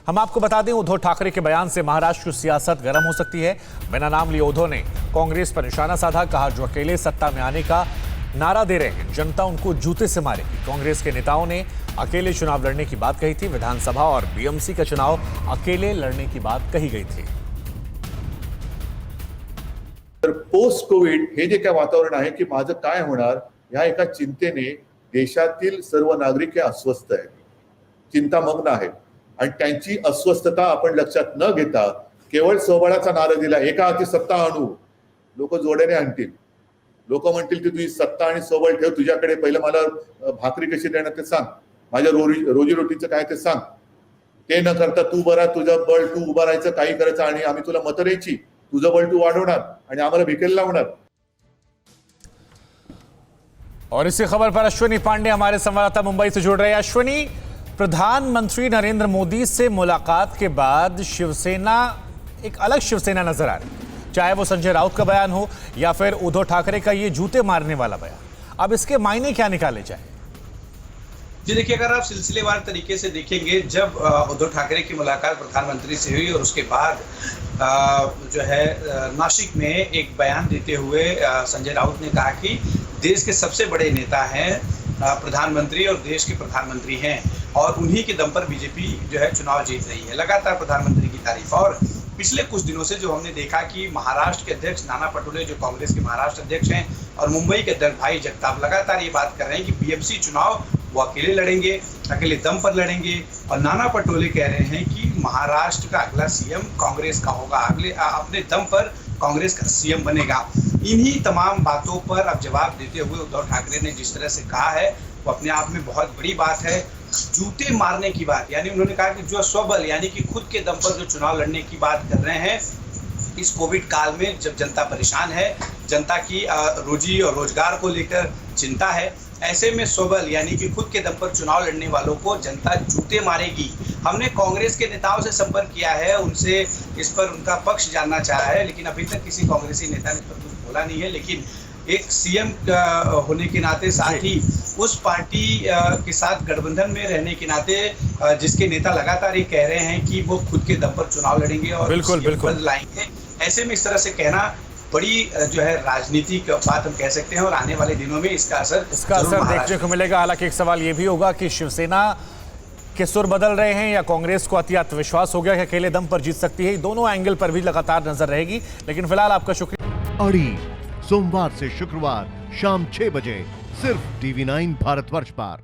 हम आपको बता दें, उद्धव ठाकरे के बयान से महाराष्ट्र की सियासत गर्म हो सकती है। बिना नाम लिए उद्धव ने कांग्रेस पर निशाना साधा। कहा, जो अकेले सत्ता में आने का नारा दे रहे हैं, जनता उनको जूते से मारेगी। कांग्रेस के नेताओं ने अकेले चुनाव लड़ने की बात कही थी। विधानसभा और बीएमसी का चुनाव अकेले लड़ने की बात कही गई थी। तर पोस्ट कोविड हे जे काय वातावरण आहे की माझं काय होणार या एका चिंतेने देशातील सर्व नागरिक हे अस्वस्थ आहेत, चिंतामग्न आहेत आणि त्यांची अस्वस्थता आपण लक्षात न घेता केवळ स्वबळाचा नारा दिला, एका हाती सत्ता आणू, लोक जोड्याने आणतील, लोक म्हणतील की तुझी सत्ता आणि स्वबळ ठेव, तुझ्याकडे पहिलं मला भाकरी कशी देणार ते सांग, माझ्या रोजीरोटीचं काय ते सांग, ते न करता तू बरा, तुझं बळ तू उभा राहायचं, काही करायचं आणि आम्ही तुला मतं द्यायची, तुझं बळ तू वाढवणार आणि आम्हाला भिकेला लावणार। और इसी खबर पर अश्विनी पांडे हमारे संवाददाता मुंबई से जुड़ रहे हैं। अश्विनी, प्रधानमंत्री नरेंद्र मोदी से मुलाकात के बाद शिवसेना एक अलग शिवसेना नजर आ रही है, चाहे वो संजय राउत का बयान हो या फिर उद्धव ठाकरे का ये जूते मारने वाला बयान। अब इसके मायने क्या निकाले जाए? जी देखिए, अगर आप सिलसिलेवार तरीके से देखेंगे, जब उद्धव ठाकरे की मुलाकात प्रधानमंत्री से हुई और उसके बाद जो है नासिक में एक बयान देते हुए संजय राउत ने कहा कि देश के सबसे बड़े नेता हैं प्रधानमंत्री और देश के प्रधानमंत्री हैं और उन्हीं के दम पर बीजेपी जो है चुनाव जीत रही है। लगातार प्रधानमंत्री की तारीफ। और पिछले कुछ दिनों से जो हमने देखा कि महाराष्ट्र के अध्यक्ष नाना पटोले जो कांग्रेस के महाराष्ट्र अध्यक्ष हैं और मुंबई के अध्यक्ष भाई जगताप लगातार ये बात कर रहे हैं कि बीएमसी चुनाव वो अकेले लड़ेंगे, अकेले दम पर लड़ेंगे। और नाना पटोले कह रहे हैं कि महाराष्ट्र का अगला सीएम कांग्रेस का होगा, अगले अपने दम पर कांग्रेस का सीएम बनेगा। इन्हीं तमाम बातों पर अब जवाब देते हुए उद्धव ठाकरे ने जिस तरह से कहा है वो अपने आप में बहुत बड़ी बात है। जूते मारने की बात, यानी उन्होंने कहा कि जो स्वबल यानी कि खुद के दम पर जो चुनाव लड़ने की बात कर रहे हैं इस कोविड काल में, जब जनता परेशान है, जनता की रोजी और रोजगार को लेकर चिंता है, ऐसे में स्वबल यानी कि खुद के दम पर चुनाव लड़ने वालों को जनता जूते मारेगी। हमने कांग्रेस के नेताओं से संपर्क किया है, उनसे इस पर उनका पक्ष जानना चाहा है, लेकिन अभी तक किसी कांग्रेसी नेता ने इस पर कुछ बोला नहीं है। लेकिन एक सीएम होने के नाते, साथ ही उस पार्टी के साथ गठबंधन में रहने के नाते जिसके नेता लगातार ये कह रहे हैं कि वो खुद के दम पर चुनाव लड़ेंगे और बिल्कुल लाएंगे, ऐसे में इस तरह से कहना बड़ी जो है राजनीतिक बात हम कह सकते हैं और आने वाले दिनों में इसका असर देखने को मिलेगा। हालांकि एक सवाल ये भी होगा कि शिवसेना के सुर बदल रहे हैं या कांग्रेस को अति आत्मविश्वास हो गया कि अकेले दम पर जीत सकती है। दोनों एंगल पर भी लगातार नजर रहेगी। लेकिन फिलहाल आपका शुक्रिया। अड़ी सोमवार से शुक्रवार शाम 6 बजे सिर्फ TV9 भारतवर्ष पर।